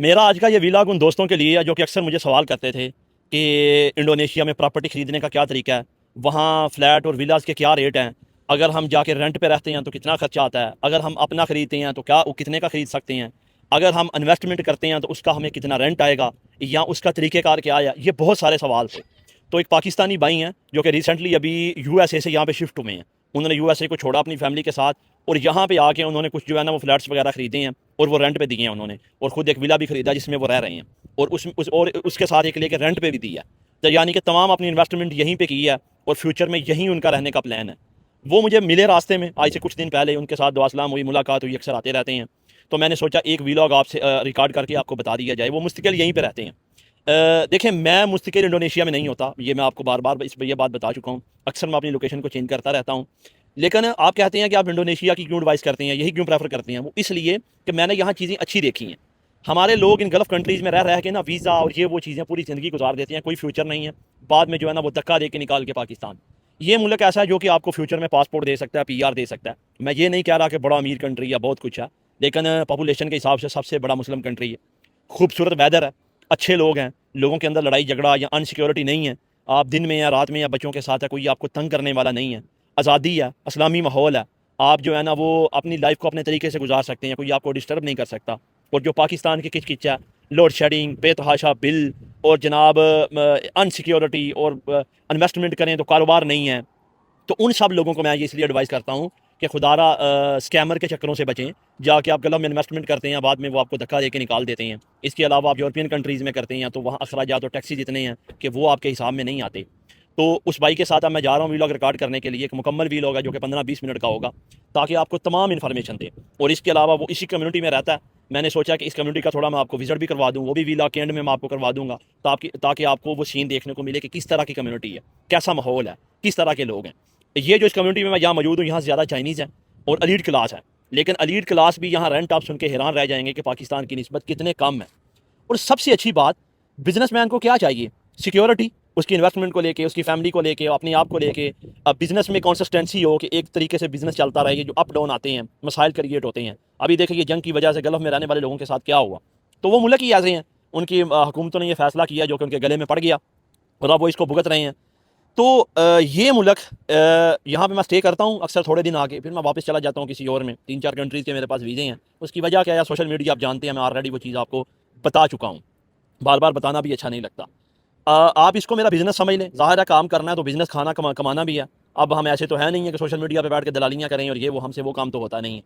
मेरा आज का ये व्लॉग उन दोस्तों के लिए है जो कि अक्सर मुझे सवाल करते थे कि इंडोनेशिया में प्रॉपर्टी ख़रीदने का क्या तरीका है, वहाँ फ्लैट और विलास के क्या रेट हैं, अगर हम जाके रेंट पे रहते हैं तो कितना खर्चा आता है, अगर हम अपना ख़रीदते हैं तो क्या कितने का ख़रीद सकते हैं, अगर हम इन्वेस्टमेंट करते हैं तो उसका हमें कितना रेंट आएगा या उसका तरीक़ेकार क्या है। ये बहुत सारे सवाल थे। तो एक पाकिस्तानी भाई हैं जो कि रिसेंटली अभी यूएसए से यहाँ पे शिफ्ट हुए हैं। उन्होंने यूएसए को छोड़ा अपनी फैमिली के साथ और यहाँ पे आके उन्होंने कुछ जो है ना वो फ्लैट्स वगैरह ख़रीदे हैं और वो रेंट पे दिए हैं उन्होंने, और ख़ुद एक विला भी ख़रीदा जिसमें वो रह रहे हैं, और उसके साथ एक लेके रेंट पे भी दिया। तो यानी कि तमाम अपनी इन्वेस्टमेंट यहीं पे की है और फ्यूचर में यहीं उनका रहने का प्लान है। वो मुझे मिले रास्ते में, आज से कुछ दिन पहले उनके साथ दुआसलाम हुई, मुलाकात हुई, अक्सर आते रहते हैं। तो मैंने सोचा एक व्लॉग आपसे रिकॉर्ड करके आपको बता दिया जाए। वो मुस्तकिल यहीं पर रहते हैं। देखें, मैं मुस्तकिल इंडोनेशिया में नहीं होता, ये मैं आपको बार बार इस पर यह बात बता चुका हूँ। अक्सर मैं अपनी लोकेशन को चेंज करता रहता हूँ। लेकिन आप कहते हैं कि आप इंडोनेशिया की क्यों एडवाइस करते हैं, यही क्यों प्रेफर करते हैं? वो इसलिए कि मैंने यहाँ चीज़ें अच्छी देखी हैं। हमारे लोग इन गल्फ़ कंट्रीज़ में रह के ना वीज़ा और ये वो चीज़ें पूरी ज़िंदगी गुजार देते हैं, कोई फ्यूचर नहीं है। बाद में जो है ना वो धक्का दे के निकाल के पाकिस्तान। ये मुल्क ऐसा है जो कि आपको फ्यूचर में पासपोर्ट दे सकता है, पीआर दे सकता है। मैं ये नहीं कह रहा कि बड़ा अमीर कंट्री या बहुत कुछ है, लेकिन पॉपुलेशन के हिसाब से सबसे बड़ा मुस्लिम कंट्री है। खूबसूरत वेदर है, अच्छे लोग हैं, लोगों के अंदर लड़ाई झगड़ा या अनसिक्योरिटी नहीं है। आप दिन में या रात में या बच्चों के साथ है, कोई आपको तंग करने वाला नहीं है। आज़ादी है, इस्लामी माहौल है। आप जो है ना वो अपनी लाइफ को अपने तरीके से गुजार सकते हैं, कोई आपको डिस्टर्ब नहीं कर सकता। और जो पाकिस्तान की किच है, लोड शेडिंग, बेतहाशा बिल और जनाब अनसिक्योरिटी और इन्वेस्टमेंट करें तो कारोबार नहीं है। तो उन सब लोगों को मैं ये इसलिए एडवाइस करता हूँ कि खुदारा स्कैमर के चक्करों से बचें। जाके आप गलत में इन्वेस्टमेंट करते हैं, बाद में वो आपको धक्का दे के निकाल देते हैं। इसके अलावा आप यूरोपियन कंट्रीज़ में करते हैं तो वहाँ अखराजात और टैक्सी जितने हैं कि वो आपके हिसाब में नहीं आते। तो उस भाई के साथ अब मैं जा रहा हूँ व्लॉग रिकॉर्ड करने के लिए। एक मुकम्मल व्लॉग है जो कि 15-20 मिनट का होगा, ताकि आपको तमाम इन्फॉर्मेशन दे। और इसके अलावा वो इसी कम्युनिटी में रहता है। मैंने सोचा कि इस कम्युनिटी का थोड़ा मैं आपको विजिट भी करवा दूँ, वो भी व्लॉग के एंड में मैं आपको करवा दूँगा, ताकि आपको वो सीन देखने को मिले कि किस तरह की कम्युनिटी है, कैसा माहौल है, किस तरह के लोग हैं। ये जो इस कम्युनिटी में मैं यहाँ मौजूद हूँ, यहाँ ज़्यादा चाइनीज़ है और एलीट क्लास है। लेकिन एलीट क्लास भी यहाँ रेंट आप सुन के हैरान रह जाएंगे कि पाकिस्तान की निस्बत कितने कम है। और सबसे अच्छी बात, बिजनेसमैन को क्या चाहिए? सिक्योरिटी, उसकी इन्वेस्टमेंट को लेके, उसकी फैमिली को लेके, अपने आप को लेके। अब बिजनेस में कंसिस्टेंसी हो कि एक तरीके से बिजनेस चलता रहे। जो अप डाउन आते हैं, मसाइल क्रिएट होते हैं। अभी देखिए ये जंग की वजह से गल्फ़ में रहने वाले लोगों के साथ क्या हुआ। तो वो मुल्क ही ऐसे हैं, उनकी हुकूमतों ने यह फैसला किया जो कि उनके गले में पड़ गया और अब वो इसको भुगत रहे हैं। तो ये मुल्क, यहाँ पे मैं स्टे करता हूँ अक्सर थोड़े दिन आके, फिर मैं वापस चला जाता हूँ किसी और में। 3-4 कंट्रीज़ के मेरे पास वीज़े हैं। उसकी वजह क्या है? सोशल मीडिया आप जानते हैं, मैं ऑलरेडी वो चीज़ आपको बता चुका हूँ। बार बार बताना भी अच्छा नहीं लगता। आप इसको मेरा बिज़नेस समझ लें। ज़ाहिर है काम करना है तो बिज़नेस कमाना भी है। अब हम ऐसे तो है नहीं है कि सोशल मीडिया पे बैठ के दलालियाँ करें और ये वो, हमसे वो काम तो होता नहीं है।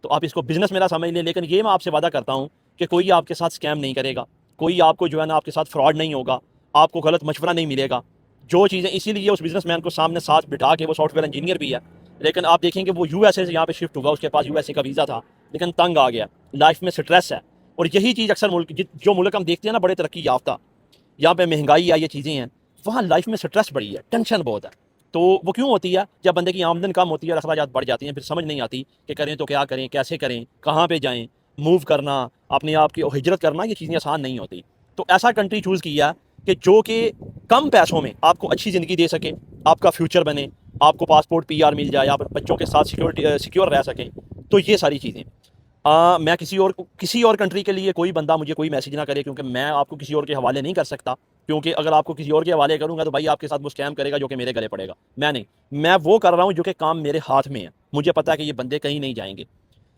तो आप इसको बिज़नेस मेरा समझ लें। लेकिन ये मैं आपसे वादा करता हूँ कि कोई आपके साथ स्कैम नहीं करेगा, कोई आपको जो है ना आपके साथ फ्रॉड नहीं होगा, आपको गलत मशवरा नहीं मिलेगा। जो चीज़ें, इसीलिए उस बिज़नेसमैन को सामने साथ बिठा के, वो सॉफ्टवेयर इंजीनियर भी है, लेकिन आप देखेंगे वो यूएसए से यहाँ पे शिफ्ट हुआ। उसके पास यूएसए का वीज़ा था लेकिन तंग आ गया, लाइफ में स्ट्रेस है। और यही चीज़ अक्सर जो मुल्क हम देखते हैं ना बड़े तरक्की याफ्ता, यहाँ पे महंगाई है, ये चीज़ें हैं, वहाँ लाइफ में स्ट्रेस बड़ी है, टेंशन बहुत है। तो वो क्यों होती है? जब बंदे की आमदन कम होती है और अखराजात बढ़ जाती हैं, फिर समझ नहीं आती कि करें तो क्या करें, कैसे करें, कहाँ पे जाएं। मूव करना, अपने आप की हिजरत करना, ये चीज़ें आसान नहीं होती। तो ऐसा कंट्री चूज़ किया कि जो कि कम पैसों में आपको अच्छी ज़िंदगी दे सके, आपका फ्यूचर बने, आपको पासपोर्ट पीआर मिल जाए, आप बच्चों के साथ सिक्योर रह सकें। तो ये सारी चीज़ें, मैं किसी और कंट्री के लिए कोई बंदा मुझे कोई मैसेज ना करे, क्योंकि मैं आपको किसी और के हवाले नहीं कर सकता। क्योंकि अगर आपको किसी और के हवाले करूंगा तो भाई आपके साथ वो स्कैम करेगा जो कि मेरे गले पड़ेगा। मैं नहीं, मैं वो कर रहा हूँ जो कि काम मेरे हाथ में है। मुझे पता है कि ये बंदे कहीं नहीं जाएंगे।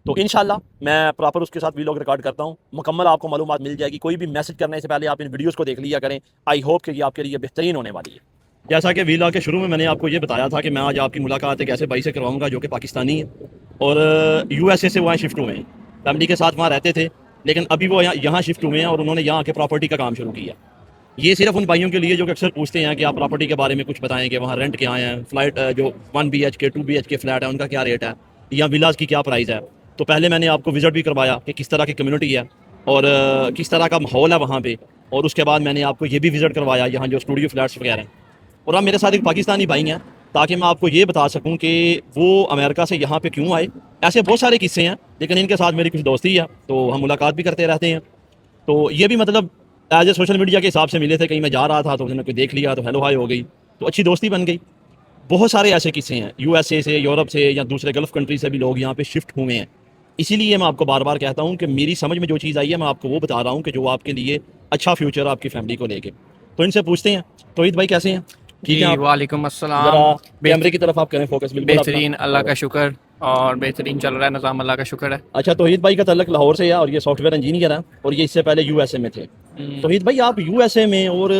तो इंशाल्लाह मैं प्रॉपर उसके साथ व्लॉग रिकॉर्ड करता हूँ, मुकम्मल आपको मालूमात मिल जाएगी। कोई भी मैसेज करने से पहले आप इन वीडियोज़ को देख लिया करें। आई होप कि ये आपके लिए बेहतरीन होने वाली है। जैसा कि व्लॉग के शुरू में मैंने आपको ये बताया था कि मैं आज आपकी मुलाकात एक ऐसे भाई से करवाऊंगा जो कि पाकिस्तानी है और यूएसए से वहाँ शिफ्ट हुए हैं। फैमिली के साथ वहाँ रहते थे, लेकिन अभी वो यहाँ शिफ्ट हुए हैं और उन्होंने यहाँ आके प्रॉपर्टी का काम शुरू किया। ये सिर्फ उन भाइयों के लिए जो कि अक्सर पूछते हैं कि आप प्रॉपर्टी के बारे में कुछ बताएं कि वहाँ रेंट क्या है, फ्लाइट जो 1 BHK 2 BHK फ्लैट है उनका क्या रेट है, या विलास की क्या प्राइस है। तो पहले मैंने आपको विजिट भी करवाया कि किस तरह की कम्युनिटी है और किस तरह का माहौल है वहाँ पे। और उसके बाद मैंने आपको ये भी विजिट करवाया यहाँ जो स्टूडियो फ्लैट्स वगैरह हैं। और अब मेरे साथ एक पाकिस्तानी भाई हैं, ताकि मैं आपको ये बता सकूं कि वो अमेरिका से यहाँ पे क्यों आए। ऐसे बहुत सारे किस्से हैं, लेकिन इनके साथ मेरी कुछ दोस्ती है तो हम मुलाकात भी करते रहते हैं। तो ये भी मतलब एज ए सोशल मीडिया के हिसाब से मिले थे, कहीं मैं जा रहा था तो उन्होंने कोई देख लिया तो हेलो हाय हो गई, तो अच्छी दोस्ती बन गई। बहुत सारे ऐसे किस्से हैं, यूएसए से, यूरोप से या दूसरे गल्फ़ कंट्री से भी लोग यहाँ पे शिफ्ट हुए हैं। इसीलिए मैं आपको बार बार कहता हूँ कि मेरी समझ में जो चीज़ आई है मैं आपको वो बता रहा हूँ कि जो आपके लिए अच्छा फ्यूचर आपकी फैमिली को लेके। तो इनसे पूछते हैं, तौहीद भाई कैसे हैं? ठीक है जी आप? वालेकुम अस्सलाम। ज़रा बेहत- कैमरे की तरफ आप करें फोकस, बिल्कुल अपना। बेहतरीन, अल्लाह का शुक्र। और बेहतरीन चल रहा है निज़ाम, अल्लाह का शुक्र है। अच्छा, तौहीद भाई का तल्लक लाहौर से है और ये सॉफ्टवेयर इंजीनियर हैं और ये इससे पहले यूएसए में थे। तौहीद भाई आप यूएसए में और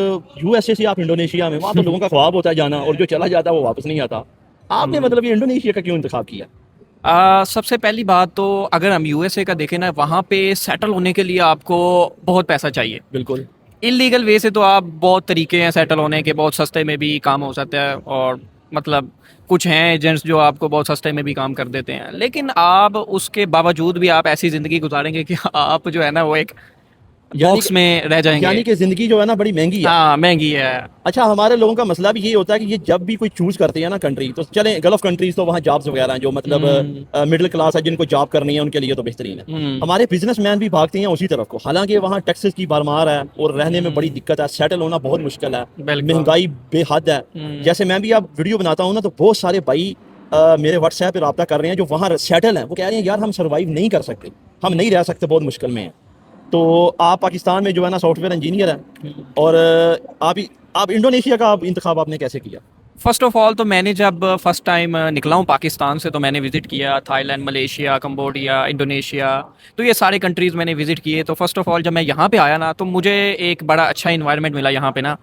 यूएसए से आप इंडोनेशिया में, वहाँ तो लोगों का ख्वाब होता है जाना और जो चला जाता है वो वापस नहीं आता। आपने मतलब ये इंडोनेशिया का क्यों इंतखाब किया? सबसे पहली बात तो अगर हम यूएसए का देखें ना, वहाँ पे सेटल होने के लिए आपको बहुत पैसा चाहिए। बिल्कुल। इलीगल वे से तो आप बहुत तरीके हैं सेटल होने के, बहुत सस्ते में भी काम हो सकता है। और मतलब कुछ हैं एजेंट्स जो आपको बहुत सस्ते में भी काम कर देते हैं, लेकिन आप उसके बावजूद भी आप ऐसी ज़िंदगी गुजारेंगे कि आप जो है ना वो एक यानी बॉक्स में रह जाएंगे। यानी कि ज़िंदगी जो है ना बड़ी महंगी है। हाँ, महंगी है। अच्छा, हमारे लोगों का मसला भी ये होता है कि ये जब भी कोई चूज करते हैं ना कंट्री, तो चलें गल्फ कंट्रीज तो वहाँ जॉब्स वगैरह हैं जो मतलब मिडिल क्लास है जिनको जॉब करनी है उनके लिए तो बेहतरीन है। हमारे बिजनेसमैन भी भागते हैं उसी तरफ को, हालांकि वहाँ टैक्सेस की भरमार है और रहने में बड़ी दिक्कत है, सेटल होना बहुत मुश्किल है, बिल्कुल। महंगाई बेहद है। जैसे मैं भी अब वीडियो बनाता हूँ ना, तो बहुत सारे भाई मेरे व्हाट्सएप पे रब्ता कर रहे हैं जो वहाँ सेटल हैं, वो कह रहे हैं यार हम सर्वाइव नहीं कर सकते, हम नहीं रह सकते, बहुत मुश्किल में है। तो आप पाकिस्तान में जो है ना सॉफ्टवेयर इंजीनियर हैं और आप इंडोनेशिया का आप इंतखाब आपने कैसे किया? फर्स्ट ऑफ ऑल तो मैंने जब फर्स्ट टाइम निकला हूँ पाकिस्तान से, तो मैंने विज़िट किया थाईलैंड, मलेशिया, कंबोडिया, इंडोनेशिया। तो ये सारे कंट्रीज़ मैंने विज़िट किए। तो फर्स्ट ऑफ ऑल जब मैं यहाँ पे आया ना, तो मुझे एक बड़ा अच्छा इन्वायरमेंट मिला यहाँ पे ना।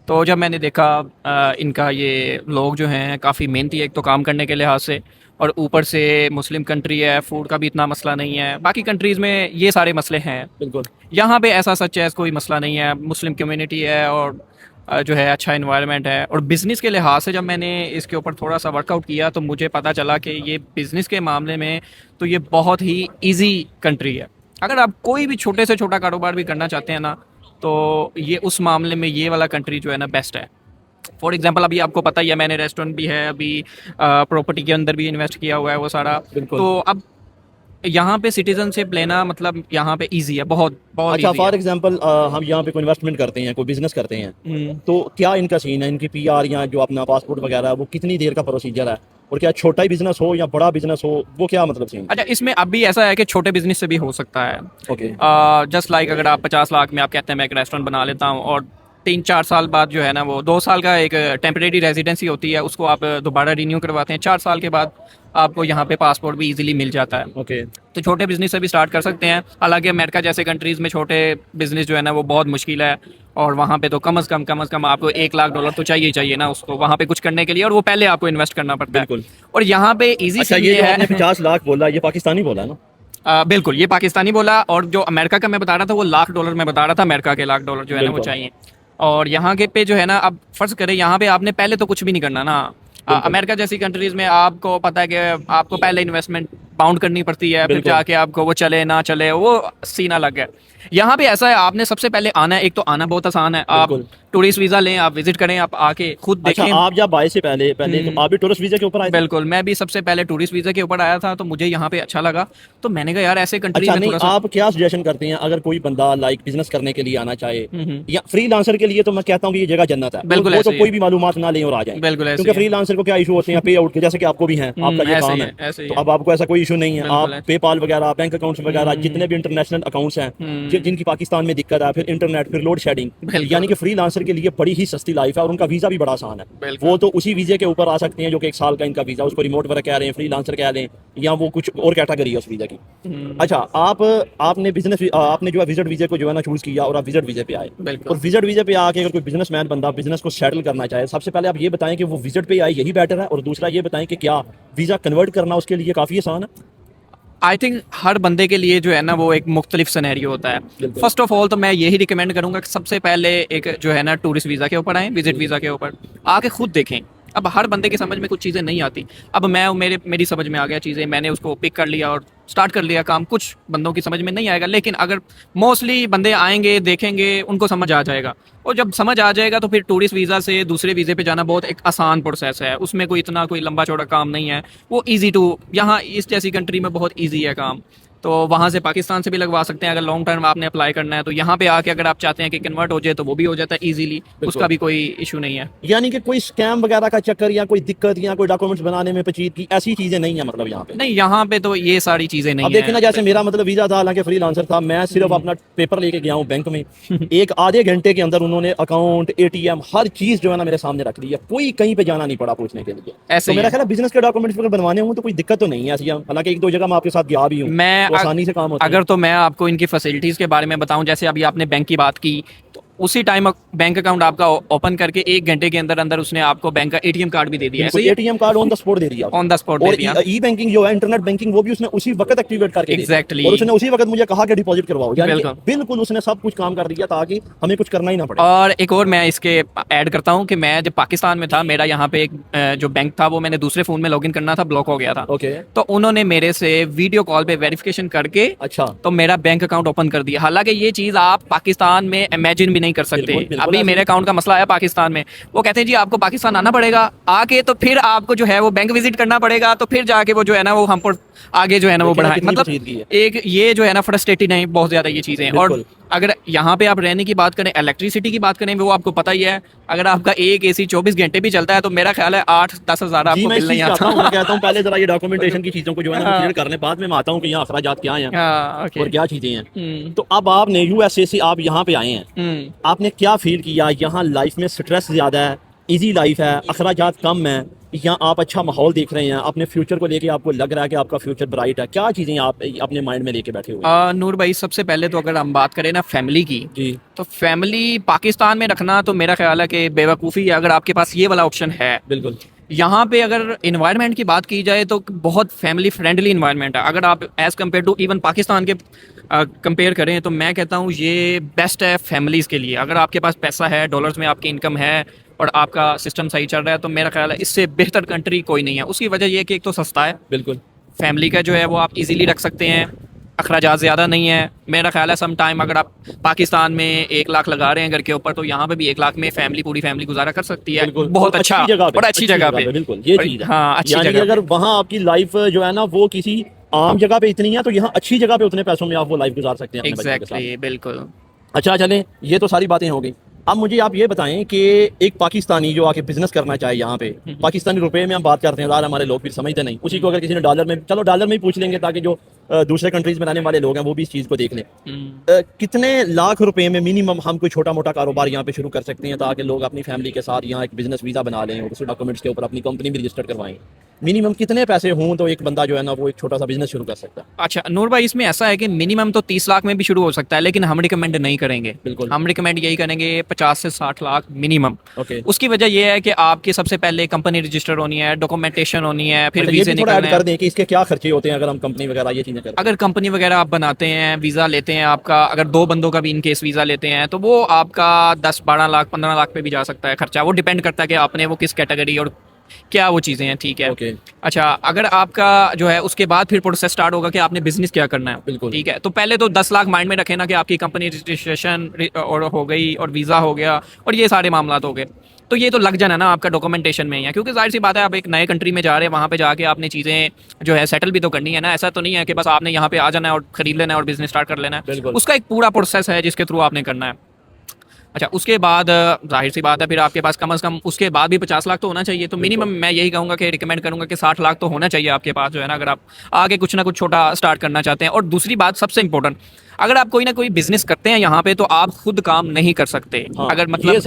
तो जब मैंने देखा इनका ये लोग जो हैं काफ़ी मेहनती है, एक तो काम करने के लिहाज से, और ऊपर से मुस्लिम कंट्री है, फूड का भी इतना मसला नहीं है। बाकी कंट्रीज़ में ये सारे मसले हैं, बिल्कुल। यहाँ पे ऐसा सच है कोई मसला नहीं है। मुस्लिम कम्युनिटी है और जो है अच्छा इन्वायरमेंट है। और बिज़नेस के लिहाज से जब मैंने इसके ऊपर थोड़ा सा वर्कआउट किया, तो मुझे पता चला कि ये बिज़नेस के मामले में तो ये बहुत ही इजी कंट्री है। अगर आप कोई भी छोटे से छोटा कारोबार भी करना चाहते हैं ना, तो ये उस मामले में ये वाला कंट्री जो है ना बेस्ट है। फॉर एग्जांपल अभी आपको पता ही है, मैंने रेस्टोरेंट भी है, अभी प्रॉपर्टी के अंदर भी इन्वेस्ट किया हुआ है वो सारा। बिल्कुल। तो अब यहाँ पे सिटीजनशिप लेना मतलब यहाँ पे इजी है, बहुत बहुत अच्छा, इजी फॉर है। एग्जांपल हम यहाँ पे कोई इन्वेस्टमेंट करते हैं, कोई बिजनेस करते हैं, तो क्या इनका सीन है, इनकी पीआर या जो अपना पासपोर्ट वगैरह है, वो कितनी देर का प्रोसीजर है? और क्या छोटा ही बिजनेस हो या बड़ा बिजनेस हो, वो क्या मतलब सीन? अच्छा, इसमें अब भी ऐसा है कि छोटे बिजनेस से भी हो सकता है। ओके। जस्ट लाइक अगर आप 50 लाख में आप कहते हैं मैं एक रेस्टोरेंट बना लेता हूँ, और 3-4 साल बाद जो है ना, वो 2 साल का एक टेम्परेरी रेजिडेंसी होती है, उसको आप दोबारा रिन्यू करवाते हैं। 4 साल के बाद आपको यहाँ पे पासपोर्ट भी इजीली मिल जाता है। ओके। तो छोटे बिजनेस से भी स्टार्ट कर सकते हैं। हालांकि अमेरिका जैसे कंट्रीज़ में छोटे बिजनेस जो है ना वो बहुत मुश्किल है, और वहाँ पे तो कम से कम आपको $1 लाख तो चाहिए ही चाहिए ना उसको वहाँ पे कुछ करने के लिए, और वो पहले आपको इन्वेस्ट करना पड़ता है। बिल्कुल। और यहाँ पे इजी अच्छा, से ये जो है। आपने 50 लाख बोला, ये पाकिस्तानी बोला ना? बिल्कुल, ये पाकिस्तानी बोला, और जो अमेरिका का मैं बता रहा था वो $1 लाख में बता रहा था। अमेरिका के $1 लाख जो है ना वो बिल्कुल। चाहिए। और यहाँ के पे जो है ना, अब फर्ज करें यहाँ पे आपने पहले तो कुछ भी नहीं करना ना। बिल्कुल। अमेरिका जैसी कंट्रीज में आपको पता है कि आपको पहले इन्वेस्टमेंट बाउंड करनी पड़ती है, फिर बिल्कुल। जाके आपको वो चले ना चले वो सीन अलग है। यहाँ पे ऐसा है, आपने सबसे पहले आना है। एक तो आना बहुत आसान है, आप बिल्कुल। टूरिस्ट वीज़ा लें, आप विजिट करें, आप आके खुद अच्छा, देखें। आप जब आए से पहले पहले तो आप भी टूरिस्ट वीजा के ऊपर आए थे? बिल्कुल, मैं भी सबसे पहले टूरिस्ट वीज़ा के ऊपर आया था, तो मुझे यहाँ पे अच्छा लगा। तो मैंने कहा यार ऐसे कंट्रीज अच्छा, में नहीं, थोड़ा सा। आप क्या सजेशन करते हैं अगर कोई बंदा लाइक बिजनेस करने के लिए आना चाहे हम्म। या फ्रीलांसर के लिए? तो मैं कहता हूँ कि ये जगह जन्नत है, बिल्कुल वो ऐसे तो ही कोई है। भी मालूमात ना लें और आ जाए, बिल्कुल ऐसे क्योंकि ही है। फ्रीलांसर को क्या इशू होते हैं पे आउट के, जैसे कि आपको भी हैं, आपका ये ऐसे काम ही है। है, ऐसे ही तो है। अब आपको ऐसा कोई इशू नहीं है, बिल्कुल आप है। पेपाल वगैरह, बैंक अकाउंट्स वगैरह, जितने भी इंटरनेशनल अकाउंट्स हैं जिनकी पाकिस्तान में दिक्कत है, फिर इंटरनेट, फिर लोड शेडिंग, बिल्कुल। यानी कि फ्रीलांसर के लिए बड़ी ही सस्ती लाइफ है और उनका वीज़ा भी बड़ा आसान है। बिल्कुल। वो तो उसी वीज़े के ऊपर आ सकते हैं जो कि 1 साल का इनका वीज़ा, उसको रिमोट वर्क कह रहे हैं, फ्रीलांसर कह रहे हैं, या वो कुछ और कैटेगरी है उस वीज़ा की। अच्छा, आपने बिजनेस, आपने जो है विजिट वीज़े को जो है ना चूज़ किया और आप विजिट वीज़े पे आए। बिल्कुल। और विजिट वीज़े पे आके अगर कोई बिजनेसमैन बंदा बिजनेस को सेटल करना चाहे, सबसे पहले आप ये बताएं कि वो विजिट पे आए यही बेटर है, और दूसरा ये बताएं कि क्या वीज़ा कन्वर्ट करना उसके लिए काफ़ी आसान है? आई थिंक हर बंदे के लिए जो है ना वो एक मुख्तलिफ सिनेरियो होता है। बिल्कुल। फर्स्ट ऑफ ऑल तो मैं यही रिकमेंड करूंगा कि सबसे पहले एक जो है ना टूरिस्ट वीज़ा के ऊपर आएँ, विजिट वीज़ा के ऊपर आके खुद देखें। अब हर बंदे की समझ में कुछ चीज़ें नहीं आती। अब मेरी समझ में आ गया चीज़ें, मैंने उसको पिक कर लिया और स्टार्ट कर लिया काम। कुछ बंदों की समझ में नहीं आएगा, लेकिन अगर मोस्टली बंदे आएंगे, देखेंगे, उनको समझ आ जाएगा। और जब समझ आ जाएगा तो फिर टूरिस्ट वीज़ा से दूसरे वीज़े पे जाना बहुत एक आसान प्रोसेस है। उसमें कोई इतना कोई लंबा चौड़ा काम नहीं है, वो ईजी टू, यहाँ इस जैसी कंट्री में बहुत ईजी है काम। तो वहाँ से पाकिस्तान से भी लगवा सकते हैं अगर लॉन्ग टर्म आपने अप्लाई करना है। तो यहाँ पे आके अगर आप चाहते हैं कि कन्वर्ट हो जाए तो वो भी हो जाता है इजीली, उसका भी कोई इशू नहीं है। यानी कि कोई स्कैम वगैरह का चक्कर या कोई दिक्कत या कोई डॉक्यूमेंट्स बनाने में पेचीदगी ऐसी चीजें नहीं है मतलब यहाँ पे? नहीं, यहाँ पे तो ये सारी चीज़ें नहीं अब देखिए ना, है। जैसे मेरा मतलब वीजा था, हालांकि फ्रीलांसर था, मैं सिर्फ अपना पेपर लेके गया हूँ बैंक में, एक आधे घंटे के अंदर उन्होंने अकाउंट, एटीएम, हर चीज जो है ना मेरे सामने रख दी है, कोई कहीं पे जाना नहीं पड़ा पूछने के लिए। ऐसे तो ही मेरा है। ख्याल है बिजनेस के डॉक्यूमेंट्स अगर बनवाने हों तो कोई दिक्कत तो नहीं है ऐसी। हालांकि एक दो जगह मैं आपके साथ गया भी हूँ, मैं तो आसानी से काम होता है। अगर तो मैं आपको इनकी फैसिलिटीज़ के बारे में बताऊं, जैसे अभी आपने बैंक की बात की, तो उसी टाइम बैंक अकाउंट आपका ओपन करके 1 घंटे के अंदर अंदर उसने आपको बैंक का एटीएम कार्ड भी दे दिया। ऐसे ही ATM card on the spot दे दिया, ऑन द स्पॉट और दे दिया। ई बैंकिंग जो है, इंटरनेट बैंकिंग, वो भी उसने उसी वक्त एक्टिवेट करके दी। Exactly. और उसने उसी वक्त मुझे कहा कि डिपॉजिट करवाओ, यानी कि बिल्कुल। बिल्कुल उसने सब कुछ काम कर दिया ताकि हमें कुछ करना ही ना पड़े। और एक और मैं इसके ऐड करता हूँ कि मैं जब पाकिस्तान में था, मेरा यहाँ पे एक जो बैंक था वो मैंने दूसरे फ़ोन में लॉगिन करना था, ब्लॉक हो गया था। ओके, तो उन्होंने मेरे से वीडियो कॉल पे वेरिफिकेशन करके अच्छा, तो मेरा बैंक अकाउंट ओपन कर दिया। हालांकि ये चीज़ आप पाकिस्तान में इमेजिन भी नहीं कर सकते। बिल्कुल, बिल्कुल अभी ऐसे मेरे अकाउंट का मसला है पाकिस्तान में, वो कहते हैं जी आपको पाकिस्तान आना पड़ेगा, आके तो फिर आपको जो है वो बैंक विजिट करना पड़ेगा, तो फिर जाके वो जो है ना वो हम पर आगे जो है ना वो देखिए ना बढ़ाए। कितनी मतलब पेचीदगी है। एक ये जो है ना फ्रस्ट्रेटिंग है बहुत ज़्यादा ये चीज़ें। और बिल्कुल। अगर यहाँ पे आप रहने की बात करें, इलेक्ट्रिसिटी की बात करें, वो आपको पता ही है, अगर आपका एक एसी 24 घंटे भी चलता है तो मेरा ख्याल है 8-10 हज़ार जी, आपको मैं बिल इस नहीं चीज़ पे आता हूँ, आता। मैं कहता हूँ पहले जरा ये डॉक्यूमेंटेशन की चीज़ों को जो है ना हाँ। क्लियर कर लें, बाद में मैं आता हूँ कि यहाँ अखराजात क्या हैं हाँ, ओके। और क्या चीज़ें हैं। हम्म। तो अब आपने यूएसए से आप यहाँ पे आए हैं, आपने क्या फील किया? यहाँ लाइफ में स्ट्रेस ज़्यादा है, इजी लाइफ है, अखराजात कम है, या आप अच्छा माहौल देख रहे हैं, अपने फ्यूचर को लेके आपको लग रहा है कि आपका फ्यूचर ब्राइट है? क्या चीज़ें आप अपने माइंड में लेके बैठे हुए हैं? नूर भाई, सबसे पहले तो अगर हम बात करें ना फैमिली की, जी, तो फैमिली पाकिस्तान में रखना तो मेरा ख्याल है कि बेवकूफ़ी है अगर आपके पास ये वाला ऑप्शन है। बिल्कुल। यहाँ पे अगर इन्वायरमेंट की बात की जाए तो बहुत फैमिली फ्रेंडली इन्वायरमेंट है। अगर आप as compare to even Pakistan के कंपेयर करें तो मैं कहता हूँ ये बेस्ट है फैमिलीज़ के लिए। अगर आपके पास पैसा है, डॉलर्स में आपकी इनकम है और आपका सिस्टम सही चल रहा है, तो मेरा ख्याल है इससे बेहतर कंट्री कोई नहीं है। उसकी वजह ये है कि एक तो सस्ता है, बिल्कुल। फैमिली का जो है वो आप इजीली रख सकते हैं, अखराजात ज़्यादा नहीं है। मेरा ख्याल है सम टाइम अगर आप पाकिस्तान में 1 लाख लगा रहे हैं घर के ऊपर, तो यहाँ पे भी 1 लाख में फैमिली, पूरी फैमिली गुजारा कर सकती है। बिल्कुल, बहुत और अच्छा जगह पे, और अच्छी जगह पे। बिल्कुल ये और- चीज़ है। हाँ, अच्छी यानी कि जगह अगर पे। वहाँ आपकी लाइफ जो है ना वो किसी आम जगह पे इतनी है, तो यहाँ अच्छी जगह पे उतने पैसों में आप वो लाइफ गुजार सकते हैं अपने बच्चों के साथ। एग्जैक्टली, बिल्कुल। अच्छा चलें, ये तो सारी बातें हो गई। अब मुझे आप ये बताएं कि एक पाकिस्तानी जो आके बिजनेस करना चाहे यहाँ पे, पाकिस्तानी रुपए में हम बात करते हैं, ज़्यादा हमारे लोग फिर समझते नहीं उसी को। अगर किसी ने डॉलर में, चलो डॉलर में ही पूछ लेंगे ताकि जो दूसरे कंट्रीज में रहने वाले लोग हैं वो भी इस चीज़ को देख लें। कितने लाख रुपए में मिनिमम हम कोई छोटा मोटा कारोबार यहाँ पे शुरू कर सकते हैं ताकि लोग अपनी फैमिली के साथ यहाँ एक बिजनेस वीज़ा बना लें और उस डॉक्यूमेंट्स के ऊपर अपनी कंपनी भी रजिस्टर करवाएं? मिनिमम कितने पैसे हों तो एक बंदा जो है ना वो एक छोटा सा बिजनेस शुरू कर सकता है? अच्छा नूर भाई, इसमें ऐसा है कि मिनिमम तो 30 लाख में भी शुरू हो सकता है, लेकिन हम रिकमेंड नहीं करेंगे। बिल्कुल। हम रिकमेंड यही करेंगे 50 से 60 लाख मिनिमम। ओके। उसकी वजह यह है कि आपकी सबसे पहले कंपनी रजिस्टर होनी है, डॉक्यूमेंटेशन होनी है, फिर अच्छा, ये वीज़े भी थोड़ा ऐड निकलने कर हैं। दें कि इसके क्या खर्चे होते हैं अगर हम कंपनी वगैरह ये चीज़ें करते अगर कंपनी वगैरह आप बनाते हैं, वीज़ा लेते हैं आपका, अगर 2 बंदों का भी इन केस वीज़ा लेते हैं, तो वो आपका 10-12 लाख 15 लाख पे भी जा सकता है खर्चा। वो डिपेंड करता है कि आपने वो किस कैटेगरी और क्या वो चीज़ें हैं, ठीक है। ओके। अच्छा, अगर आपका जो है उसके बाद फिर प्रोसेस स्टार्ट होगा कि आपने बिजनेस क्या करना है, बिल्कुल। ठीक है। तो पहले तो 10 लाख माइंड में रखें ना कि आपकी कंपनी रजिस्ट्रेशन और हो गई और वीज़ा हो गया और ये सारे मामला हो गए, तो ये तो लग जाना ना आपका डॉक्यूमेंटेशन में ही है। क्योंकि जाहिर सी बात है, आप एक नए कंट्री में जा रहे हैं, वहाँ पे जाके आपने चीज़ें जो है सेटल भी तो करनी है ना। ऐसा तो नहीं है कि बस आपने यहाँ पे आ जाना है और ख़रीद लेना है और बिजनेस स्टार्ट कर लेना है। बिल्कुल। उसका एक पूरा प्रोसेस है जिसके थ्रू आपने करना है। अच्छा, उसके बाद जाहिर सी बात है फिर आपके पास कम से कम उसके बाद भी 50 लाख तो होना चाहिए। तो मिनिमम मैं यही कहूँगा कि रिकमेंड करूँगा कि 60 लाख तो होना चाहिए आपके पास जो है ना, अगर आप आगे कुछ ना कुछ छोटा स्टार्ट करना चाहते हैं। और दूसरी बात सबसे इंपॉर्टेंट, अगर आप कोई ना कोई बिजनेस करते हैं यहाँ पे तो आप खुद काम नहीं कर सकते। हाँ, अगर मतलब ये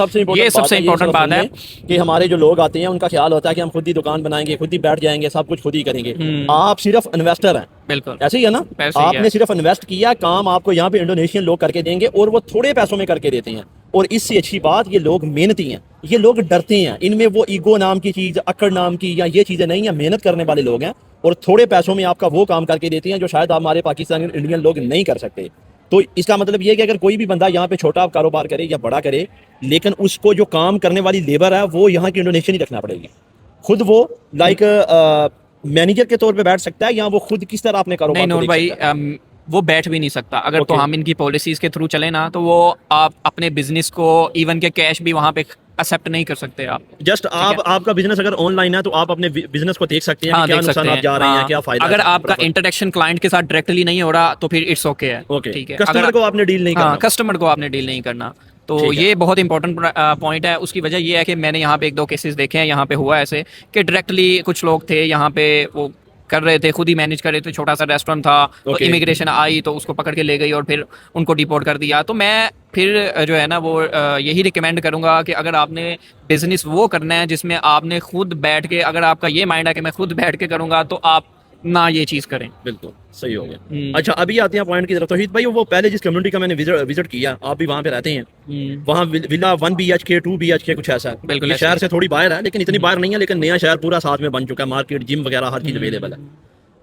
सबसे इम्पोर्टेंट बात है कि हमारे जो लोग आते हैं उनका ख्याल होता है कि हम खुद ही दुकान बनाएंगे, खुद ही बैठ जाएंगे, सब कुछ खुद ही करेंगे। आप सिर्फ इन्वेस्टर हैं। बिल्कुल ऐसे ही है ना, ऐसे ही है। आपने सिर्फ इन्वेस्ट किया, काम आपको यहाँ पे इंडोनेशियन लोग करके देंगे और वो थोड़े पैसों में करके देते हैं। और इससे अच्छी बात, ये लोग मेहनती हैं, ये लोग डरते हैं, इनमें वो ईगो नाम की चीज़, अकड़ नाम की या ये चीज़ें नहीं है। मेहनत करने वाले लोग हैं और थोड़े पैसों में आपका वो काम करके देते हैं जो शायद हमारे पाकिस्तानी इंडियन लोग नहीं कर सकते। तो इसका मतलब ये है कि अगर कोई भी बंदा यहाँ पे छोटा कारोबार करे या बड़ा करे, लेकिन उसको जो काम करने वाली लेबर है वो यहाँ की इंडोनेशियन ही रखना पड़ेगी। खुद वो लाइक मैनेजर के तौर पे बैठ सकता है या वो खुद किस तरह अपने कारोबार नहीं को नूर देख भाई, सकता है? वो बैठ भी नहीं सकता। अगर तो Okay. हम इनकी पॉलिसीज़ के थ्रू चले ना, तो वो आप अपने बिजनेस को इवन के कैश भी वहाँ पे एक्सेप्ट नहीं कर सकते आप। जस्ट आप आपका बिजनेस अगर ऑनलाइन है तो आप अपने बिजनेस को देख सकते हैं कि क्या देख सकते नुकसान हैं। जा रहे हैं, क्या फायदा अगर है, आपका प्रॉफिट। इंटरेक्शन क्लाइंट के साथ डायरेक्टली नहीं हो रहा तो फिर इट्स ओके है। ओके, ठीक है, कस्टमर को आपने डील नहीं करना। कस्टमर को आपने डील नहीं करना। तो ठीक है। ये बहुत इंपॉर्टेंट पॉइंट है। उसकी वजह ये है कि मैंने यहाँ पे 1-2 केसेस देखे हैं। यहाँ पे हुआ ऐसे कि डायरेक्टली कुछ लोग थे यहाँ पे, वो कर रहे थे, खुद ही मैनेज कर रहे थे, छोटा सा रेस्टोरेंट था, तो Okay. इमिग्रेशन आई तो उसको पकड़ के ले गई और फिर उनको डिपोर्ट कर दिया। तो मैं फिर जो है ना वो यही रिकमेंड करूँगा कि अगर आपने बिजनेस वो करना है जिसमें आपने खुद बैठ के, अगर आपका ये माइंड है कि मैं खुद बैठ के करूँगा, तो आप ना ये चीज़ करें। बिल्कुल सही हो गया। अच्छा, अभी आते हैं पॉइंट की तरफ। तौहीद भाई, वो पहले जिस कम्युनिटी का मैंने विजिट किया, आप भी वहाँ पे रहते हैं, वहाँ विला 1 BHK 2 BHK कुछ ऐसा है। बिल्कुल ये ऐसा शहर से थोड़ी बाहर है, लेकिन इतनी बाहर नहीं है, लेकिन नया शहर पूरा साथ में बन चुका है, मार्केट, जिम वगैरह हर चीज़ अवेलेबल है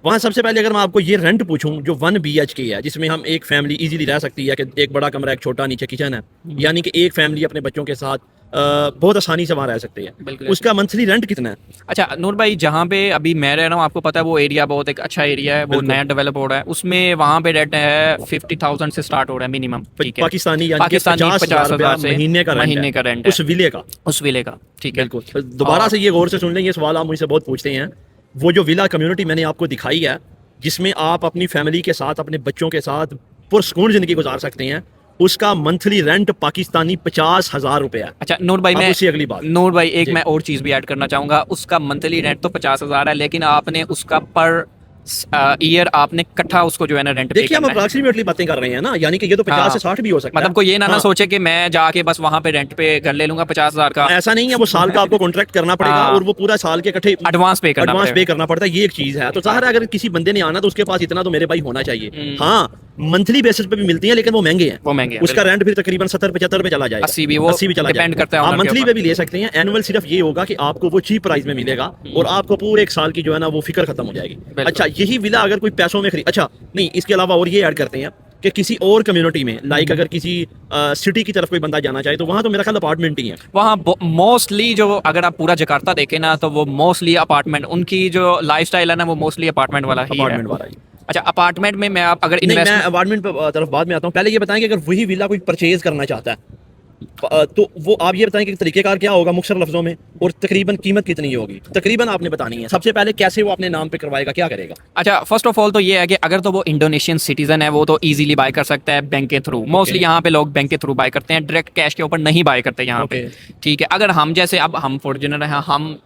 वहाँ। सबसे पहले अगर मैं आपको ये रेंट पूछूं जो 1 BHK है, जिसमें हम एक फैमिली इजीली रह सकती है, कि एक बड़ा कमरा, एक छोटा नीचे किचन है, यानी कि एक फैमिली अपने बच्चों के साथ बहुत आसानी से वहाँ रह सकते हैं, बिल्कुल। उसका मंथली रेंट कितना है? अच्छा नूर भाई, जहाँ पे अभी मैं रह रहा हूँ, आपको पता है वो एरिया बहुत एक अच्छा एरिया है, वो नया डेवलप हो रहा है। उसमें वहाँ पे रेंट है 50,000 से स्टार्ट हो रहा है मिनिमम। ठीक है, पाकिस्तानी, यानी कि पाकिस्तानी 50,000 से महीने का रेंट है उस विले का। उस विले का, ठीक है। बिल्कुल, दोबारा से ये गौर से सुन लें, ये सवाल आप मुझसे बहुत पूछते हैं। वो जो विला कम्युनिटी मैंने आपको दिखाई है, जिसमें आप अपनी फैमिली के साथ, अपने बच्चों के साथ पुरसकून जिंदगी गुजार सकते हैं, उसका मंथली रेंट पाकिस्तानी 50,000 रुपए है। अच्छा नूर भाई, मैं उसी अगली बात, नूर भाई एक मैं और चीज़ भी ऐड करना चाहूँगा। उसका मंथली रेंट तो 50,000 है, लेकिन आपने उसका पर ईयर आपने इकट्ठा उसको जो है ना रेंट देखिए हम अप्रॉक्सीमेटली बातें कर रहे हैं ना, यानी कि ये तो 50 से 60 भी हो सकता है। मतलब कोई ये ना सोचे कि मैं जाके बस वहाँ पे रेंट पे घर ले लूंगा 50,000 का। ऐसा नहीं है, वो साल का आपको कॉन्ट्रैक्ट करना पड़ेगा और वो पूरा साल के इकट्ठे एडवांस पे करना पड़ता है। ये एक चीज है। तो जाहिर है अगर किसी बंदे ने आना तो उसके पास इतना तो मेरे भाई होना चाहिए। हाँ, मंथली बेसिस पे भी मिलती है, लेकिन वो महंगे हैं। उसका रेंट फिर तकरीबन 70-75 पे चला जाएगा, 80 भी चला जाएगा। आप मंथली पे भी ले सकते हैं। एनुअल सिर्फ ये होगा कि आपको वो चीप प्राइस में मिलेगा और आपको पूरे एक साल की जो है ना वो फिक्र खत्म हो जाएगी। अच्छा, यही विला अगर कोई पैसों में खरीद, अच्छा नहीं, इसके अलावा और ये ऐड करते हैं कि किसी और कम्युनिटी में, लाइक अगर किसी सिटी की तरफ कोई बंदा जाना चाहे, तो वहाँ तो मेरा ख्याल अपार्टमेंट ही है। वहाँ मोस्टली जो, अगर आप पूरा जकार्ता देखें ना, तो वो मोस्टली अपार्टमेंट, उनकी जो लाइफस्टाइल है ना, वो मोस्टली अपार्टमेंट वाला ही है। अच्छा, अपार्टमेंट में मैं आप अगर मैं अपार्टमेंट तरफ बाद में आता हूँ। पहले ये बताएं कि अगर वही विला कोई परचेज करना चाहता है तो वो आप ये बताएं कि तरीकेकार क्या होगा मुख्तसर लफ्जों में, और तकरीबन कीमत कितनी होगी, तकरीबन आपने बतानी है। सबसे पहले कैसे वो अपने नाम पे करवाएगा, क्या करेगा? अच्छा, फर्स्ट ऑफ ऑल तो ये है कि अगर तो वो इंडोनेशियन सिटीजन है, वो तो इजीली बाय कर सकता है बैंक के थ्रू। मोस्टली यहाँ पे लोग बैंक के थ्रू बाय करते हैं, डायरेक्ट कैश के ऊपर नहीं बाय करते यहाँ पे। ठीक है, अगर हम जैसे, अब हम फॉर्च्यूनर हैं, हम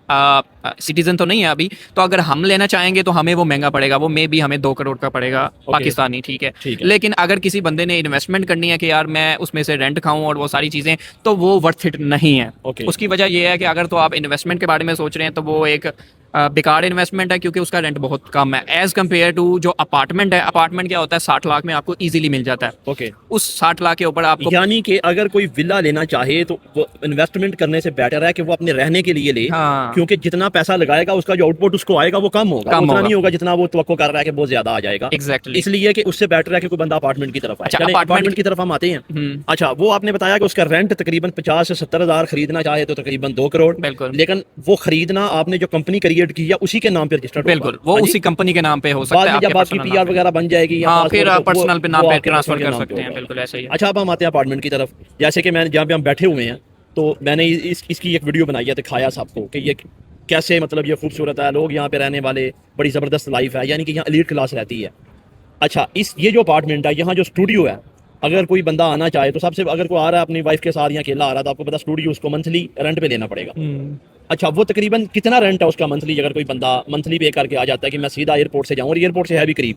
सिटीजन तो नहीं है अभी, तो अगर हम लेना चाहेंगे तो हमें वो महंगा पड़ेगा, वो मे बी हमें 2 करोड़ का पड़ेगा पाकिस्तानी। ठीक है, लेकिन अगर किसी बंदे ने इन्वेस्टमेंट करनी है कि यार मैं उसमें से रेंट खाऊं और वो सारी चीज़ें, तो वो वर्थ इट नहीं है। उसकी वजह यह है कि अगर तो आप इन्वेस्टमेंट के बारे में सोच रहे हैं तो वो एक बेकार इन्वेस्टमेंट है, क्योंकि उसका रेंट बहुत कम है एज कम्पेयर टू जो अपार्टमेंट है। अपार्टमेंट क्या होता है, 60 लाख में आपको इजीली मिल जाता है। उस 60 लाख के ऊपर आपको, यानी कि अगर कोई विला लेना चाहे तो वो इन्वेस्टमेंट करने से बेटर है कि वो अपने रहने के लिए ले। क्योंकि जितना पैसा लगाएगा उसका जो आउटपुट उसको आएगा वो कम होगा, उतना नहीं होगा जितना वो तवक्को कर रहा है कि बहुत ज्यादा आ जाएगा। एग्जैक्टली, इसलिए कि उससे बेटर है कि कोई बंदा अपार्टमेंट की तरफ आए। अपार्टमेंट की तरफ हम आते हैं। अच्छा, वो आपने बताया कि उसका रेंट तकरीबन 50 से 70 हज़ार, खरीदना चाहे तो तकरीबन 2 करोड़। बिल्कुल, लेकिन वो खरीदना आपने जो कंपनी क्रिएट की है उसी के नाम पे रजिस्टर्ड, बिल्कुल वो उसी कंपनी के नाम पे हो सकता है। जब आपकी पीआर वगैरह बन जाएगी, फिर पर्सनल पे नाम पे ट्रांसफर कर सकते हैं। बिल्कुल ऐसे ही। अच्छा, अब हम आते हैं अपार्टमेंट की तरफ। जैसे कि मैंने, जहाँ पे हम बैठे हुए हैं, तो मैंने इसकी एक वीडियो बनाई है, दिखाया सबको कि ये कैसे, मतलब ये खूबसूरत है, लोग यहाँ पे रहने वाले, बड़ी ज़बरदस्त लाइफ है, यानी कि यहाँ एलीट क्लास रहती है। अच्छा, ये जो अपार्टमेंट है, यहाँ जो स्टूडियो है, अगर कोई बंदा आना चाहे तो सबसे, अगर कोई आ रहा है अपनी वाइफ के साथ या अकेला आ रहा है, तो आपको पता स्टूडियो उसको मंथली रेंट पे लेना पड़ेगा। अच्छा, वो तकरीबन कितना रेंट है उसका मंथली? अगर कोई बंदा मंथली पे करके आ जाता है कि मैं सीधा एयरपोर्ट से जाऊँ, और एयरपोर्ट से है भी करीब,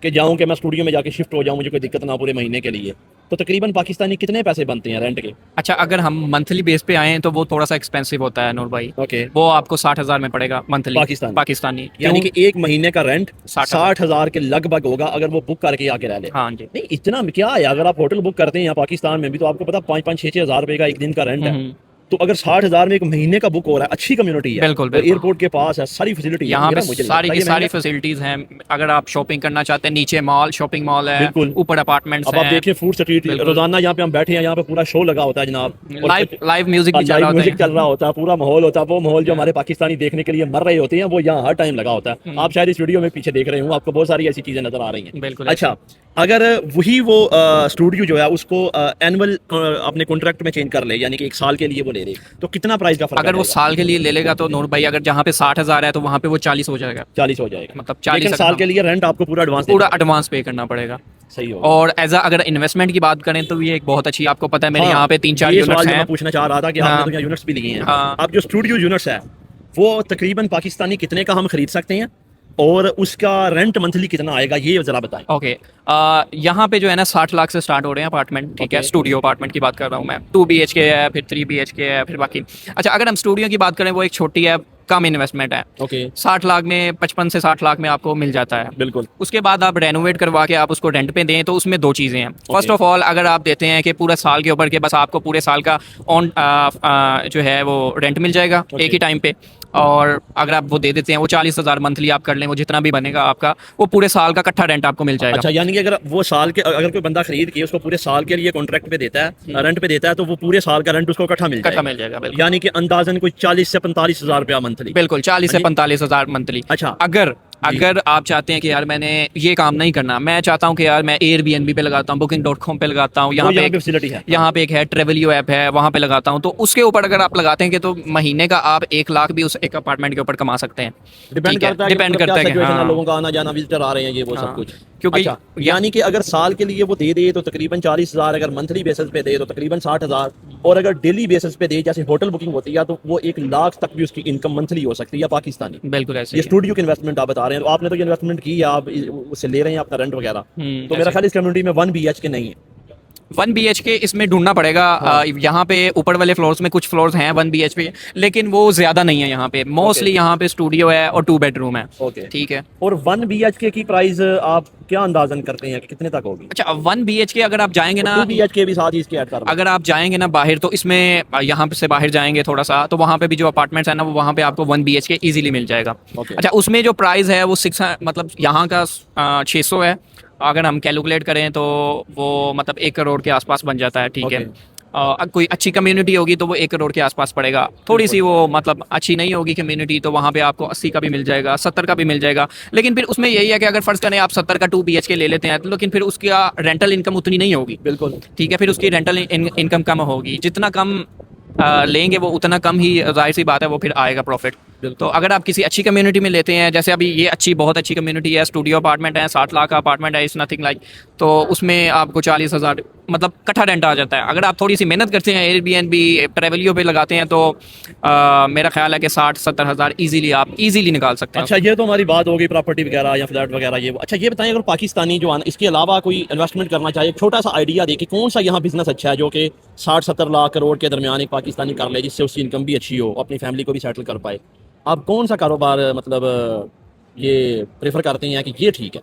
कि जाऊँ कि मैं स्टूडियो में जाके शिफ्ट हो जाऊँ, मुझे कोई दिक्कत ना पूरे महीने के लिए, तो तकरीबन पाकिस्तानी कितने पैसे बनते हैं रेंट के? अच्छा, अगर हम मंथली बेस पे आए तो वो थोड़ा सा एक्सपेंसिव होता है नूर भाई। वो आपको 60,000 में पड़ेगा मंथली पाकिस्तानी। यानी कि एक महीने का रेंट 60,000 के लगभग होगा अगर वो बुक करके आके रह ले। हाँ जी, नहीं इतना क्या है, अगर आप होटल बुक करते हैं यहाँ पाकिस्तान में भी, तो आपको पता 5-5, 6-6 हज़ार रुपए का एक दिन का रेंट है। तो अगर 60,000 में एक महीने का बुक हो रहा है, अच्छी कम्युनिटी है, बिल्कुल, एयरपोर्ट के पास है, सारी फैसिलिटी यहाँ पे सारी की सारी फैसिलिटीज हैं। अगर आप शॉपिंग करना चाहते हैं, नीचे मॉल, शॉपिंग मॉल है, ऊपर अपार्टमेंट्स हैं। अब आप देखिए फूड स्ट्रीट, रोजाना यहाँ पे हम बैठे हैं, यहाँ पे पूरा शो लगा होता है जनाब, लाइव म्यूजिक भी चल रहा होता है, पूरा माहौल होता है। वो माहौल जो हमारे पाकिस्तानी देखने के लिए मर रहे होते हैं, वो यहाँ हर टाइम लगा होता है। आप शायद इस वीडियो में पीछे देख रहे हो, आपको बहुत सारी ऐसी चीजें नजर आ रही हैं। अच्छा, अगर वही वो स्टूडियो जो है उसको एनुअल अपने कॉन्ट्रैक्ट में चेंज कर ले, यानी कि 1 साल के लिए वो ले ले, तो कितना प्राइस का फर्क अगर वो साल के लिए ले लेगा तो नूर भाई, अगर जहाँ पे 60,000 है तो वहाँ पे वो 40 हो जाएगा, 40 हो जाएगा, मतलब 40 लेकिन साल के लिए रेंट आपको पूरा एडवांस पे करना पड़ेगा। सही हो। और अगर इन्वेस्टमेंट की बात करें तो ये एक बहुत अच्छी, आपको पता है मेरे हाँ, यहाँ पे 3-4 ये यूनिट्स सवाल जो हैं। मैं पूछना चाह रहा था कि हाँ, आपने तो यहाँ यूनिट्स भी लिए हैं, हाँ। आप जो स्टूडियो यूनिट्स है वो तकरीबन पाकिस्तानी कितने का हम खरीद सकते हैं और उसका रेंट मंथली कितना आएगा, ये जरा बताएं। ओके, यहाँ पे जो है ना 60 लाख से स्टार्ट हो रहे हैं अपार्टमेंट, ठीक है। Okay. स्टूडियो अपार्टमेंट की बात कर रहा हूँ मैं, 2 BHK है, फिर 3 BHK है, फिर बाकी। अच्छा, अगर हम स्टूडियो की बात करें, वो एक छोटी है, कम इन्वेस्टमेंट है। ओके 60 लाख में, 55 से 60 लाख में आपको मिल जाता है। बिल्कुल। उसके बाद आप रेनोवेट करवा के आप उसको रेंट पे दें तो उसमें दो चीज़ें हैं। फर्स्ट ऑफ ऑल, अगर आप देते हैं कि पूरा साल के ऊपर के बस आपको पूरे साल का ऑन जो है वो रेंट मिल जाएगा एक ही टाइम पे। और अगर आप वो दे देते हैं, वो 40,000 मंथली आप कर लें, वो जितना भी बनेगा आपका, वो पूरे साल का इकट्ठा रेंट आपको मिल जाएगा। अच्छा, यानी कि अगर वो साल के, अगर कोई बंदा खरीद के उसको पूरे साल के लिए कॉन्ट्रैक्ट पे देता है, रेंट पे देता है, तो वो पूरे साल का रेंट उसको इकट्ठा मिल जाएगा। बिल्कुल। यानी कि अंदाजन कोई 40 से 45 हजार रुपया मंथली। बिल्कुल 40 से 45,000 मंथली। अच्छा, अगर आप चाहते हैं कि यार मैंने ये काम नहीं करना, मैं चाहता हूँ कि यार मैं Airbnb पे लगाता हूँ, Booking.com पे लगाता हूँ, यहाँ पे फैसिलिटी है, यहाँ पे एक है ट्रेवलियो ऐप है, वहाँ पे लगाता हूँ, तो उसके ऊपर अगर आप लगाते हैं कि तो महीने का आप 1 लाख भी उस एक अपार्टमेंट के ऊपर कमा सकते हैं। डिपेंड करता है कि हाँ, लोगों का आना जाना, विजिटर आ रहे हैं, ये वो सब कुछ। क्योंकि अच्छा, यानी कि अगर साल के लिए वो दे दे तो तकरीबन 40,000, अगर मंथली बेसिस पे दे तो तकरीबन 60,000, और अगर डेली बेसिस पे दे, जैसे होटल बुकिंग होती है, तो वो 1 लाख तक भी उसकी इनकम मंथली हो सकती है पाकिस्तानी। बिल्कुल ऐसे ये स्टूडियो की इन्वेस्टमेंट आप बता रहे हैं, तो आपने तो ये इन्वेस्टमेंट की है, आप उससे ले रहे हैं अपना रेंट वगैरह, तो मेरा ख्याल इस कम्युनिटी में 1 BHK नहीं है। 1 BHK इसमें ढूंढना पड़ेगा। यहाँ पे ऊपर वाले फ्लोर्स में कुछ फ्लोर्स हैं 1 BHK, लेकिन वो ज्यादा नहीं है यहाँ पे। मोस्टली यहाँ पे स्टूडियो है और 2 बेडरूम है। ठीक है। और 1 BHK की प्राइस आप क्या अंदाजन करते हैं कि कितने तक होगी? अच्छा, 1 BHK अगर आप जाएंगे ना, 2 BHK भी साथ ही इसके ऐड कर, अगर आप जाएंगे ना बाहर, तो इसमें यहाँ से बाहर जाएंगे थोड़ा सा, तो वहाँ पे भी जो अपार्टमेंट्स है ना, वो वहाँ पे आपको 1 BHK इजीली मिल जाएगा। अच्छा, उसमें जो प्राइस है वो 6, मतलब यहाँ का 600 है। अगर हम कैलकुलेट करें तो वो मतलब 1 करोड़ के आसपास बन जाता है। ठीक है। कोई अच्छी कम्युनिटी होगी तो वो 1 करोड़ के आसपास पड़ेगा। थोड़ी सी वो मतलब अच्छी नहीं होगी कम्युनिटी, तो वहाँ पे आपको 80 का भी मिल जाएगा, 70 का भी मिल जाएगा। लेकिन फिर उसमें यही है कि अगर फर्ज करें आप 70 का 2 BHK ले लेते हैं, तो लेकिन फिर उसका रेंटल इनकम उतनी नहीं होगी। बिल्कुल। ठीक है, फिर उसकी रेंटल इनकम कम होगी। जितना कम लेंगे वो उतना कम ही, जाहिर सी बात है, वो फिर आएगा प्रॉफिट। तो अगर आप किसी अच्छी कम्युनिटी में लेते हैं, जैसे अभी ये अच्छी, बहुत अच्छी कम्युनिटी है, स्टूडियो अपार्टमेंट है, 60 लाख का अपार्टमेंट है, इस नथिंग लाइक, तो उसमें आपको 40,000 मतलब इकट्ठा रेंट आ जाता है। अगर आप थोड़ी सी मेहनत करते हैं, Airbnb ट्रेवलियो पे लगाते हैं, तो मेरा ख्याल है कि 60-70 हज़ार ईजीली आप इजीली निकाल सकते हैं। अच्छा, ये तो हमारी बात हो गई प्रॉपर्टी वगैरह या फ्लैट वगैरह, ये। अच्छा, ये बताएं, अगर पाकिस्तानी जो इसके अलावा कोई इन्वेस्टमेंट करना चाहे, छोटा सा आइडिया दे कि कौन सा यहाँ बिजनेस अच्छा है जो कि 60-70 लाख करोड़ के दरमियान एक पाकिस्तानी कर ले, जिससे उसकी इनकम भी अच्छी हो, अपनी फैमिली को भी सेटल कर पाए। आप कौन सा कारोबार मतलब ये प्रेफर करते हैं कि ये ठीक है?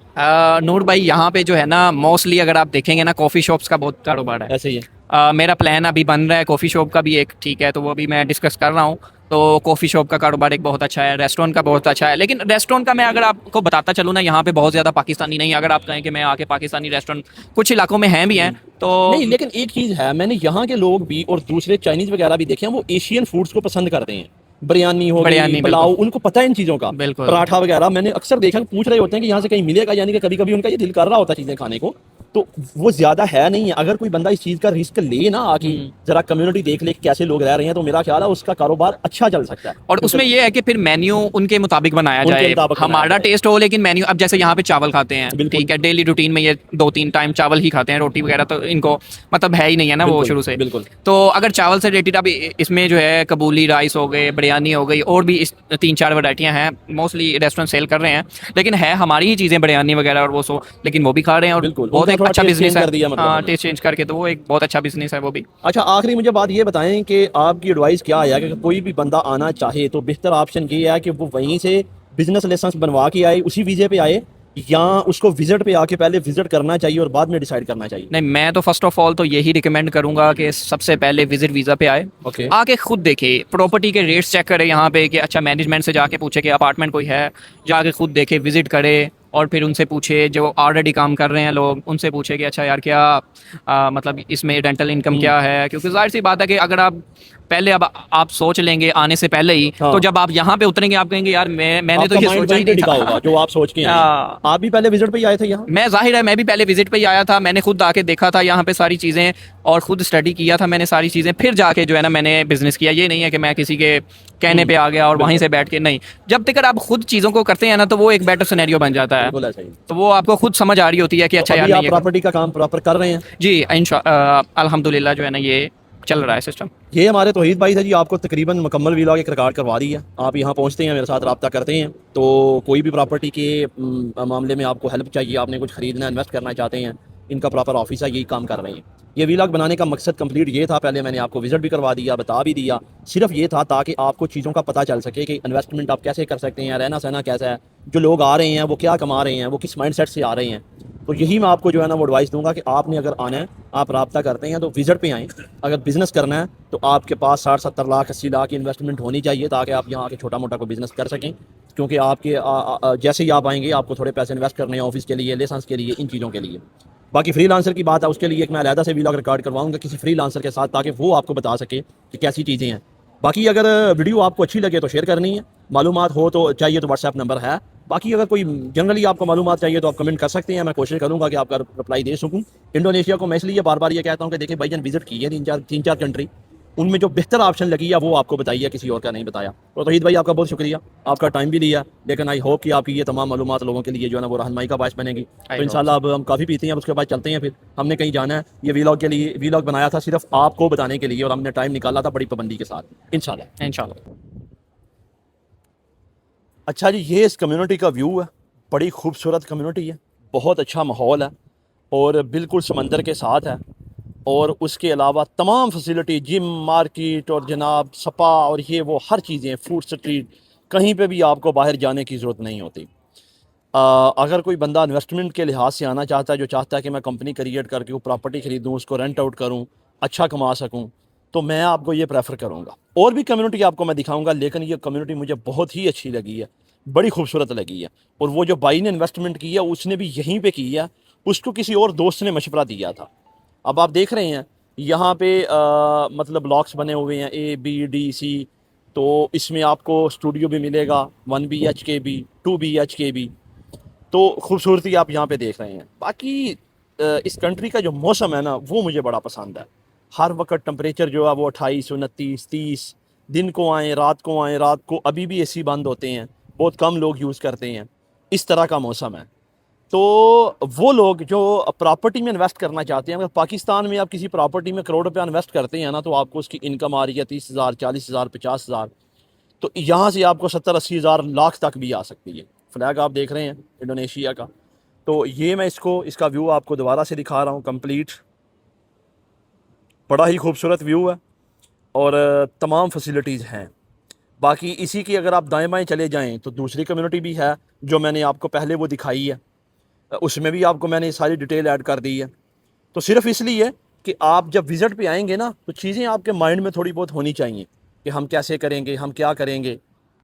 नूर भाई, यहाँ पे जो है ना, मोस्टली अगर आप देखेंगे ना, कॉफ़ी शॉप्स का बहुत कारोबार है। ऐसे ही है। मेरा प्लान अभी बन रहा है कॉफ़ी शॉप का भी एक, ठीक है, तो वो अभी मैं डिस्कस कर रहा हूँ। तो कॉफ़ी शॉप का कारोबार एक बहुत अच्छा है, रेस्टोरेंट का बहुत अच्छा है। लेकिन रेस्टोरेंट का मैं अगर आपको बताता चलूँ ना, यहाँ पे बहुत ज़्यादा पाकिस्तानी नहीं है। अगर आप कहें कि मैं आके पाकिस्तानी रेस्टोरेंट, कुछ इलाकों में हैं भी हैं तो नहीं, लेकिन एक चीज़ है, मैंने यहाँ के लोग भी और दूसरे चाइनीज़ वगैरह भी देखे हैं, वो एशियन फूड्स को पसंद करते हैं। बिरयानी हो गई, पुलाव, उनको पता है इन चीज़ों का, पराठा वगैरह। मैंने अक्सर देखा, पूछ रहे होते हैं कि यहाँ से कहीं मिलेगा, यानी कि कभी कभी उनका ये दिल कर रहा होता है चीज़ें खाने को, तो वो ज़्यादा है नहीं है। अगर कोई बंदा इस चीज़ का रिस्क ले ना, आके जरा कम्युनिटी देख ले कैसे लोग रह रहे हैं, तो मेरा ख्याल है उसका कारोबार अच्छा चल सकता है। और उसमें ये है कि फिर मेन्यू उनके मुताबिक बनाया जाए, हमारा टेस्ट हो, लेकिन मेन्यू, अब जैसे यहाँ पे चावल खाते हैं, ठीक है, डेली रूटीन में ये 2-3 टाइम चावल ही खाते हैं, रोटी वगैरह तो इनको मतलब है ही नहीं है ना वो शुरू से। तो अगर चावल से रिलेटेड अभी इसमें जो है कबूली राइस हो गए, बिरयानी हो गई, और भी 3-4 वैरायटियाँ हैं, मोस्टली रेस्टोरेंट सेल कर रहे हैं। लेकिन है हमारी ही चीज़ें, बिरयानी वगैरह और वो सो, लेकिन वो भी खा रहे हैं और बहुत एक अच्छा बिजनेस है। हाँ, टेस्ट चेंज करके, तो वो एक बहुत अच्छा बिजनेस है वो भी। अच्छा, आखिरी मुझे बात ये बताएं कि आपकी एडवाइस क्या है कि कोई भी बंदा आना चाहे तो बेहतर ऑप्शन ये है कि वो वहीं से बिजनेस लाइसेंस बनवा के आए, उसी वीजे पे आए, या उसको विजिट पे आके पहले विजिट करना चाहिए और बाद में डिसाइड करना चाहिए? नहीं, मैं तो फर्स्ट ऑफ ऑल तो यही रिकमेंड करूंगा कि सबसे पहले विजिट वीज़ा पे आए। आके खुद देखे, प्रॉपर्टी के रेट्स चेक करे यहाँ पे, कि अच्छा मैनेजमेंट से जाके पूछे कि अपार्टमेंट कोई है, जाके खुद देखे, विजिट करे, और फिर उनसे पूछे, जो ऑलरेडी काम कर रहे हैं लोग, उनसे पूछे कि अच्छा यार क्या मतलब इसमें रेंटल इनकम क्या है। क्योंकि जाहिर सी बात है कि अगर आप पहले अब आप सोच लेंगे आने से पहले ही, हाँ। तो जब आप यहाँ पे उतरेंगे आप कहेंगे यार मैंने तो आपका ये माइंड सोचा ही वहीं पे नहीं टिका होगा था। जो आप सोच के आए हैं। हाँ। आप भी पहले विजिट पे ही आए थे यहाँ? मैं जाहिर है मैं भी पहले विजिट पे ही आया था, मैंने खुद आके देखा था यहाँ पे सारी चीज़ें और खुद स्टडी किया था मैंने सारी चीज़ें, फिर जाके जो है ना मैंने बिजनेस किया। ये नहीं है कि मैं किसी के कहने पे आ गया और वहीं से बैठ के, नहीं, जब तक आप खुद चीज़ों को करते हैं ना तो वो एक बेटर सिनेरियो बन जाता है, बिल्कुल ऐसा ही। तो वो आपको खुद समझ आ रही होती है कि अच्छा तो यार अभी मैं आप ये प्रॉपर्टी का काम प्रॉपर कर रहे हैं? जी अल्हम्दुलिल्लाह जो है ना ये चल रहा है सिस्टम। ये हमारे तौहीद भाई थे जी, आपको तकरीबन मुकम्मल वीलॉग एक रिकॉर्ड करवा दी है। आप यहाँ पहुँचते हैं, मेरे साथ रब्ता करते हैं, तो कोई भी प्रॉपर्टी के मामले में आपको हेल्प चाहिए, आपने कुछ ख़रीदना इन्वेस्ट करना चाहते हैं, इनका प्रॉपर ऑफिस है, यही काम कर रहे हैं। ये वीलॉग बनाने का मकसद कंप्लीट ये था, पहले मैंने आपको विजिट भी करवा दिया, बता भी दिया, सिर्फ ये था ताकि आपको चीज़ों का पता चल सके कि इन्वेस्टमेंट आप कैसे कर सकते हैं, रहना सहना कैसा है, जो लोग आ रहे हैं वो क्या कमा रहे हैं, वो किस माइंडसेट से आ रहे हैं। तो यही मैं आपको जो है ना वो एडवाइस दूंगा कि आपने अगर आना है, आप रब्ता करते हैं तो विजिट पे आएँ। अगर बिज़नेस करना है तो आपके पास 60-70 लाख 80 लाख की इन्वेस्टमेंट होनी चाहिए ताकि आप यहाँ आके छोटा मोटा कोई बिज़नेस कर सकें, क्योंकि आपके जैसे ही आप आएंगे आपको थोड़े पैसे इन्वेस्ट करने हैं ऑफिस के लिए, लाइसेंस के लिए, इन चीज़ों के लिए। बाकी फ्रीलांसर की बात है, उसके लिए एक मैं अलहदा से व्लॉग रिकॉर्ड करवाऊंगा किसी फ्रीलांसर के साथ, ताकि वो आपको बता सके कि कैसी चीज़ें हैं। बाकी अगर वीडियो आपको अच्छी लगे तो शेयर करनी है, मालूमात हो तो चाहिए तो व्हाट्सएप नंबर है। बाकी अगर कोई जनरली आपको मालूमात चाहिए तो आप कमेंट कर सकते हैं, मैं कोशिश करूंगा कि आपका रिप्लाई दे सकूं। इंडोनेशिया को मैं इसलिए बार बार ये कहता हूं कि देखिए भाईजान विजिट की है तीन चार कंट्री, उनमें जो बेहतर ऑप्शन लगी है वो आपको बताइए, किसी और का नहीं बताया। तो तौहीद भाई आपका बहुत शुक्रिया, आपका टाइम भी लिया, लेकिन आई होप कि आपकी ये तमाम मालूमात लोगों के लिए जो है ना वो रहनुमाई का बायस बनेगी। तो इंशाल्लाह अब हम काफ़ी पीते हैं, अब उसके बाद चलते हैं, फिर हमने कहीं जाना है। ये वीलॉग के लिए वीलॉग बनाया था सिर्फ आपको बताने के लिए, और हमने टाइम निकाला था बड़ी पाबंदी के साथ, इंशाल्लाह। इंशाल्लाह। अच्छा जी, ये इस कम्युनिटी का व्यू है, बड़ी खूबसूरत कम्युनिटी है, बहुत अच्छा माहौल है और बिल्कुल समंदर के साथ है। और उसके अलावा तमाम फैसिलिटी, जिम, मार्केट और जनाब स्पा और ये वो हर चीज़ें, फूड स्ट्रीट, कहीं पे भी आपको बाहर जाने की ज़रूरत नहीं होती। अगर कोई बंदा इन्वेस्टमेंट के लिहाज से आना चाहता है, जो चाहता है कि मैं कंपनी क्रिएट करके वो प्रॉपर्टी ख़रीदूँ, उसको रेंट आउट करूँ, अच्छा कमा सकूँ, तो मैं आपको ये प्रेफर करूँगा। और भी कम्युनिटी आपको मैं दिखाऊँगा, लेकिन ये कम्युनिटी मुझे बहुत ही अच्छी लगी है, बड़ी खूबसूरत लगी है। और वो जो भाई ने इन्वेस्टमेंट की है उसने भी यहीं पे की है, उसको किसी और दोस्त ने मशवरा दिया था। अब आप देख रहे हैं यहाँ पे मतलब ब्लॉक्स बने हुए हैं A, B, D, C। तो इसमें आपको स्टूडियो भी मिलेगा, 1 BHK भी, 2 BHK भी। तो खूबसूरती आप यहाँ पे देख रहे हैं। बाकी इस कंट्री का जो मौसम है ना वो मुझे बड़ा पसंद है। हर वक्त टेम्परेचर जो है वो 28, 29, 30, दिन को आएँ रात को आएँ, रात को अभी भी AC बंद होते हैं, बहुत कम लोग यूज़ करते हैं, इस तरह का मौसम है। तो वो लोग जो प्रॉपर्टी में इन्वेस्ट करना चाहते हैं, अगर पाकिस्तान में आप किसी प्रॉपर्टी में करोड़ रुपया इन्वेस्ट करते हैं ना, तो आपको उसकी इनकम आ रही है 30,000, 40,000, 50,000, तो यहाँ से आपको 70-80 हज़ार लाख तक भी आ सकती है। फ्लैग आप देख रहे हैं इंडोनेशिया का। तो ये मैं इसका व्यू आपको दोबारा से दिखा रहा हूँ कंप्लीट, बड़ा ही खूबसूरत व्यू है और तमाम फैसिलिटीज़ हैं। बाकी इसी की अगर आप दाएँ बाएँ चले जाएँ तो दूसरी कम्युनिटी भी है जो मैंने आपको पहले वो दिखाई है, उसमें भी आपको मैंने सारी डिटेल ऐड कर दी है। तो सिर्फ इसलिए कि आप जब विज़िट पे आएंगे ना तो चीज़ें आपके माइंड में थोड़ी बहुत होनी चाहिए कि हम कैसे करेंगे, हम क्या करेंगे।